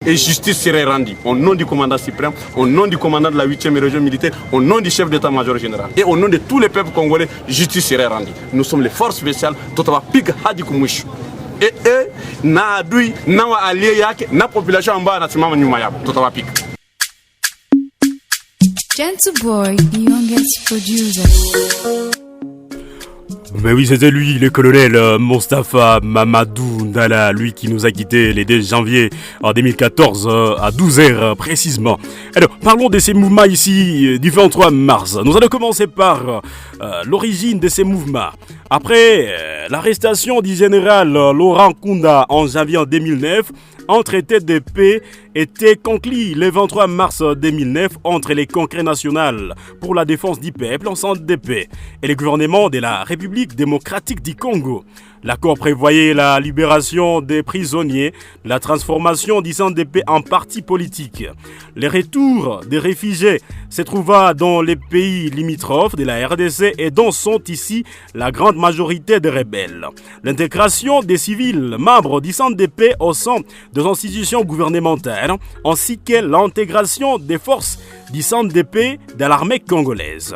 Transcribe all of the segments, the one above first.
Et justice serait rendue au nom du commandant suprême, au nom du commandant de la 8e région militaire, au nom du chef d'état-major général et au nom de tous les peuples congolais, justice serait rendue. Nous sommes les forces spéciales, Totawa Pik Hadi Kumush. Et na adui, na wa allié yake, na population en bas, na simama nyuma yabo, Totawa Pik. Gentle Boy, the youngest producer. Mais oui, c'était lui, le colonel Mostafa Mamadou Ndala, lui qui nous a quittés le 2 janvier en 2014 à 12h précisément. Alors, parlons de ces mouvements ici du 23 mars. Nous allons commencer par l'origine de ces mouvements. Après l'arrestation du général Laurent Kunda en janvier en 2009, un traité de paix était conclu le 23 mars 2009 entre les Congrès national pour la défense du peuple en centre de paix et le gouvernement de la République démocratique du Congo. L'accord prévoyait la libération des prisonniers, la transformation du centre de paix en parti politique. Le retour des réfugiés se trouva dans les pays limitrophes de la RDC et dont sont ici la grande majorité des rebelles. L'intégration des civils membres du centre de paix au sein des institutions gouvernementales ainsi que l'intégration des forces du centre de paix de l'armée congolaise.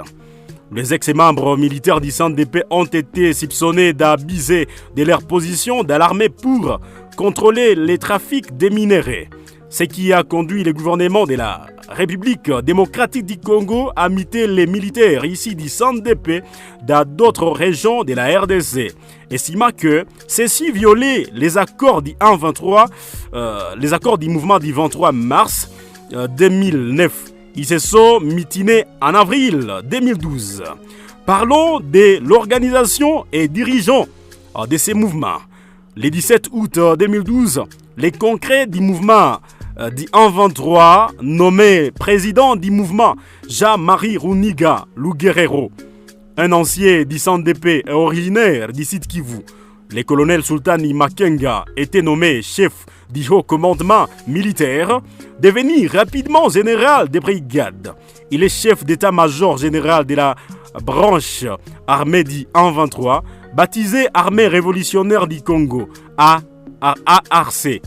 Les ex-membres militaires du centre de paix ont été soupçonnés d'abuser de leur position dans l'armée pour contrôler les trafics des minéraux. Ce qui a conduit le gouvernement de la République démocratique du Congo à muter les militaires ici du centre de paix dans d'autres régions de la RDC, estimant que ceci violait les accords du 1-23, les accords du mouvement du 23 mars 2009. Ils se sont mutinés en avril 2012. Parlons de l'organisation et dirigeants de ces mouvements. Le 17 août 2012, les concrets du mouvement du 1-23, nommé président du mouvement Jean-Marie Runiga Luguerero, un ancien du centre de paix originaire du site Kivu. Le colonel Sultani Makenga était nommé chef du haut commandement militaire, devenu rapidement général des brigades. Il est chef d'état-major général de la branche armée du 1-23, baptisée Armée révolutionnaire du Congo, ARC.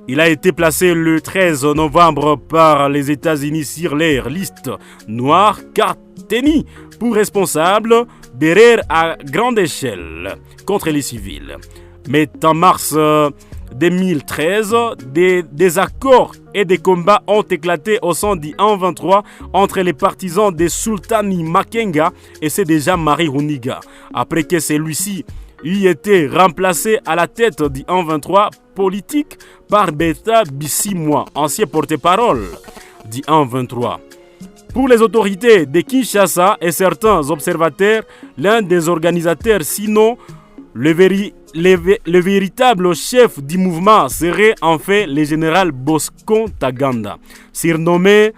Il a été placé le 13 novembre par les États-Unis sur leur liste noire Carteni pour responsable d'erreurs à grande échelle contre les civils. Mais en mars 2013, des désaccords et des combats ont éclaté au sein du 1-23 entre les partisans de Sultani Makenga et ceux de Jean-Marie Runiga, après que celui-ci eut été remplacé à la tête du 1-23 politique par Beta Bissimwa, ancien porte-parole du 1-23. Pour les autorités de Kinshasa et certains observateurs, l'un des organisateurs, sinon le véritable chef du mouvement serait en fait le général Bosco Ntaganda, surnommé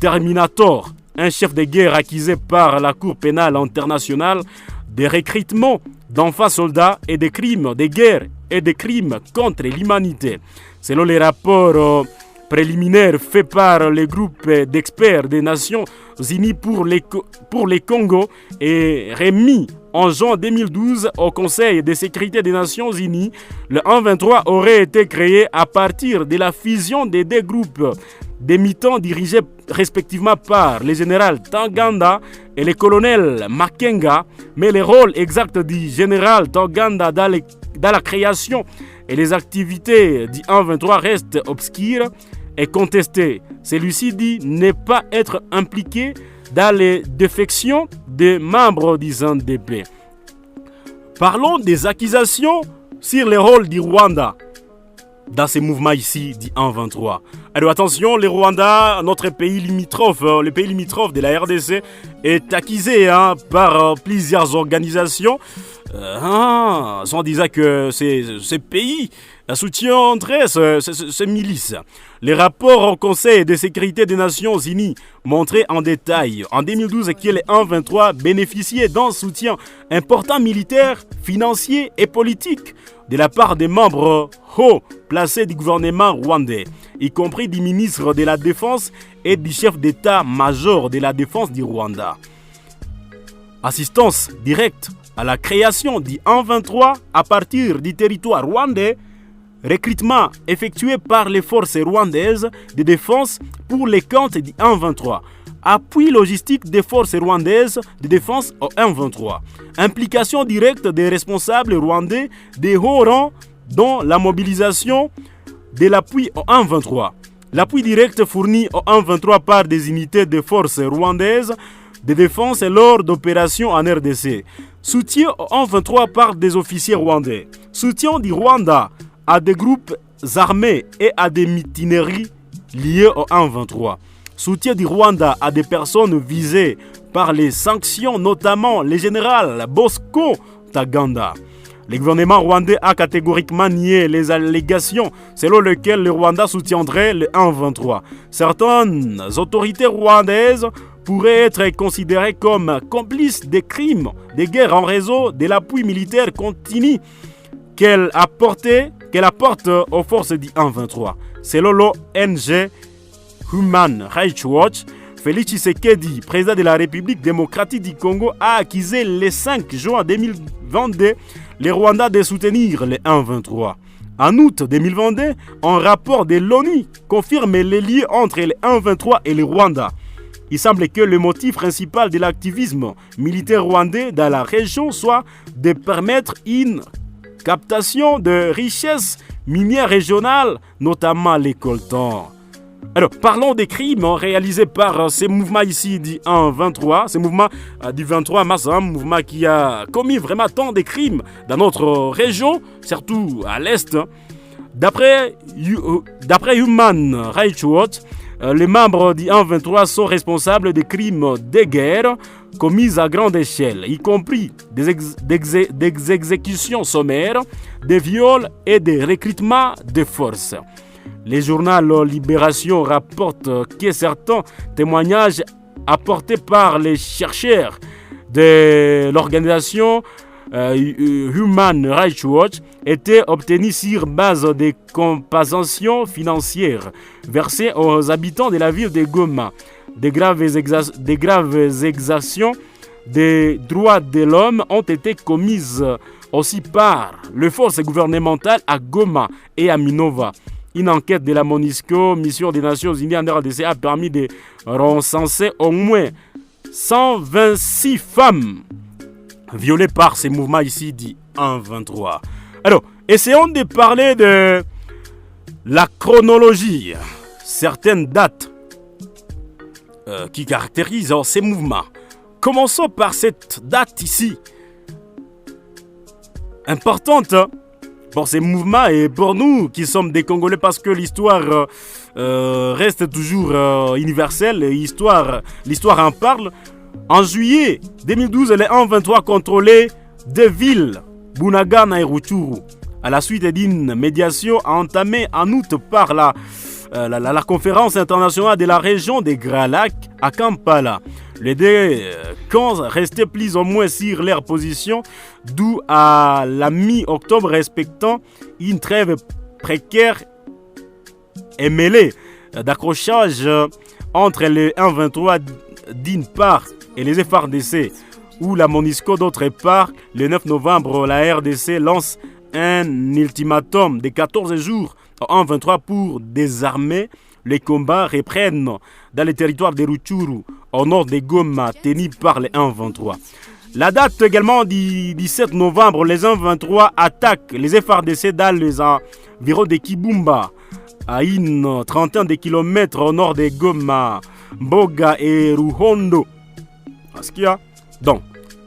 Terminator, un chef de guerre accusé par la Cour pénale internationale de recrutement d'enfants soldats et de crimes de guerre et de crimes contre l'humanité. Selon les rapports préliminaires faits par le groupe d'experts des Nations Unies pour les Congo et remis en juin 2012 au Conseil de sécurité des Nations Unies, le 1-23 aurait été créé à partir de la fusion des deux groupes des militants dirigés respectivement par le général Ntaganda et le colonel Makenga, mais le rôle exact du général Ntaganda dans la création et les activités du 1-23 restent obscures et contestées. Celui-ci dit ne pas être impliqué dans les défections des membres du CNDP. Parlons des accusations sur le rôle du Rwanda dans ces mouvements ici du 1-23. Alors attention, le Rwanda, notre pays limitrophe, le pays limitrophe de la RDC, est accusé par plusieurs organisations en disant que ces pays soutiendraient ces milices. Les rapports au Conseil de sécurité des Nations Unies montraient en détail en 2012 que les 1-23 bénéficiaient d'un soutien important militaire, financier et politique de la part des membres hauts placés du gouvernement rwandais, y compris du ministre de la Défense et du chef d'état-major de la Défense du Rwanda. Assistance directe à la création du 1-23 à partir du territoire rwandais, recrutement effectué par les forces rwandaises de défense pour les comptes du 1-23. Appui logistique des forces rwandaises de défense au 1-23. Implication directe des responsables rwandais des hauts rangs dans la mobilisation de l'appui au 1-23. L'appui direct fourni au 1-23 par des unités de forces rwandaises de défense lors d'opérations en RDC. Soutien au 1-23 par des officiers rwandais. Soutien du Rwanda à des groupes armés et à des mutineries liées au 1-23. Soutien du Rwanda à des personnes visées par les sanctions, notamment le général Bosco Ntaganda. Le gouvernement rwandais a catégoriquement nié les allégations selon lesquelles le Rwanda soutiendrait le 1-23. Certaines autorités rwandaises pourraient être considérées comme complices des crimes de guerre en raison de l'appui militaire continu qu'elle apporte aux forces du 1-23. Selon l'ONG Human Rights Watch, Félix Tshisekedi, président de la République démocratique du Congo, a accusé le 5 juin 2022 le Rwanda de soutenir le 1-23. En août 2022, un rapport de l'ONU confirme les liens entre le 1-23 et le Rwanda. Il semble que le motif principal de l'activisme militaire rwandais dans la région soit de permettre une captation de richesses minières régionales, notamment les coltans. Alors, parlons des crimes réalisés par ces mouvements ici du 1-23, ce mouvement du 23 mars, un mouvement qui a commis vraiment tant de crimes dans notre région, surtout à l'Est. D'après Human Rights Watch, les membres du 1-23 sont responsables de crimes de guerre commis à grande échelle, y compris des exécutions sommaires, des viols et des recrutements de force. Le journal Libération rapporte que certains témoignages apportés par les chercheurs de l'organisation Human Rights Watch étaient obtenus sur base de compensations financières versées aux habitants de la ville de Goma. De graves exactions des droits de l'homme ont été commises aussi par les forces gouvernementales à Goma et à Minova. Une enquête de la MONUSCO, mission des Nations Unies en RDC, a permis de recenser au moins 126 femmes violées par ces mouvements ici du 1-23. Alors, essayons de parler de la chronologie, certaines dates qui caractérisent ces mouvements. Commençons par cette date ici, importante pour ces mouvements et pour nous qui sommes des Congolais, parce que l'histoire reste toujours universelle, l'histoire en parle. En juillet 2012, les 1-23 contrôlaient deux villes, Bunagana et Rutshuru, à la suite d'une médiation entamée en août par la conférence internationale de la région des Grands Lacs à Kampala. Les deux camps restaient plus ou moins sur leur position, d'où à la mi-octobre respectant une trêve précaire et mêlée d'accrochage entre les 1-23 d'une part et les FARDC, où la MONUSCO d'autre part. Le 9 novembre, la RDC lance un ultimatum de 14 jours au 1-23 pour désarmer. Les combats reprennent dans le territoire de Rutshuru, au nord de Goma, tenu par les 1-23. La date également du 17 novembre, les 1-23 attaquent les FARDC dans les environs de Kibumba, à une trentaine de kilomètres au nord de Goma, Mboga et Ruhondo. Parce qu'il y a... Donc,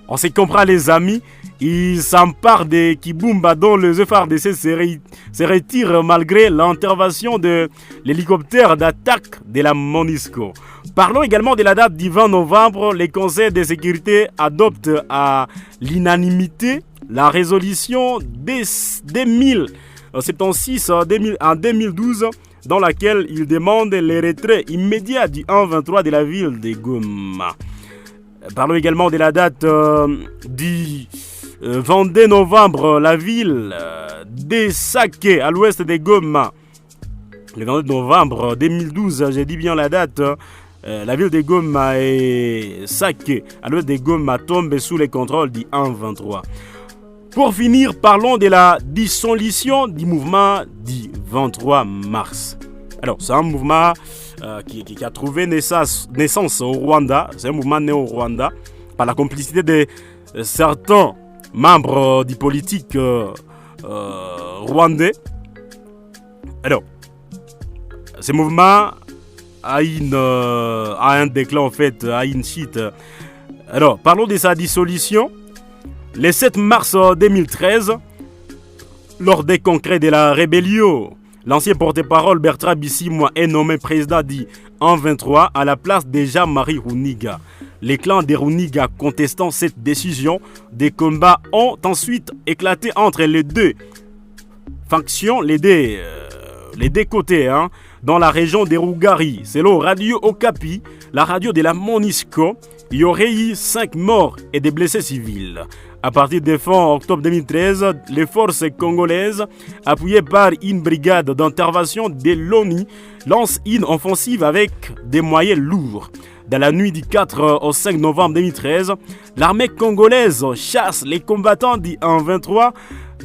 on se comprend les amis, ils s'emparent de Kibumba dont les FARDC se retirent malgré l'intervention de l'hélicoptère d'attaque de la MONUSCO. Parlons également de la date du 20 novembre. Le Conseil de sécurité adopte à l'unanimité la résolution 2076 en 2012 dans laquelle il demande le retrait immédiat du 1-23 de la ville de Goma. Parlons également de la date du 22 novembre, la ville de Sake à l'ouest de Goma. Le 22 novembre 2012, j'ai dit bien la date, la ville de Goma et Sake à l'ouest de Goma tombe sous le contrôle du 1-23. Pour finir, parlons de la dissolution du mouvement du 23 mars. Alors, c'est un mouvement qui a trouvé naissance au Rwanda. C'est un mouvement né au Rwanda par la complicité de certains membres du politique rwandais. Alors, ce mouvement a un déclin en fait, a une chute. Alors, parlons de sa dissolution. Le 7 mars 2013, lors des congrès de la rébellion, l'ancien porte-parole Bertrand Bisimwa est nommé président du 1-23 à la place de Jean-Marie Runiga. Les clans des Runiga contestant cette décision, des combats ont ensuite éclaté entre les deux factions, les deux côtés, dans la région des Rougari. Selon Radio Okapi, la radio de la MONUSCO, il y aurait eu 5 morts et des blessés civils. À partir de fin octobre 2013, les forces congolaises, appuyées par une brigade d'intervention de l'ONU, lancent une offensive avec des moyens lourds. Dans la nuit du 4 au 5 novembre 2013, l'armée congolaise chasse les combattants du 1-23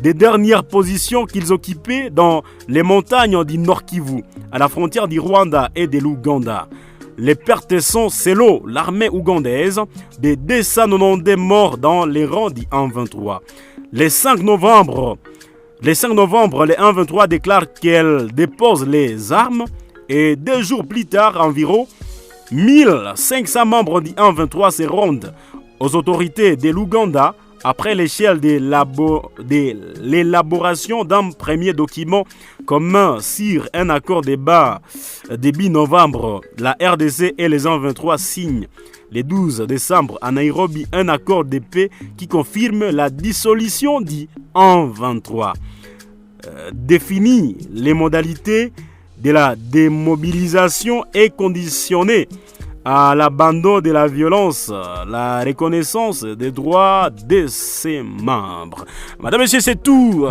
des dernières positions qu'ils occupaient dans les montagnes du Nord Kivu, à la frontière du Rwanda et de l'Ouganda. Les pertes sont, selon l'armée ougandaise, de 290 morts dans les rangs du 1-23. Le 5 novembre, le 1-23 déclare qu'elle dépose les armes et 2 jours plus tard, environ 1500 membres du 1-23 se rendent aux autorités de l'Ouganda après l'échelle de l'élaboration d'un premier document commun sur un accord débat début novembre. La RDC et les 1-23 signent le 12 décembre à Nairobi un accord de paix qui confirme la dissolution du 1-23. Définit les modalités de la démobilisation et conditionné à l'abandon de la violence, la reconnaissance des droits de ses membres. Madame, Monsieur, c'est tout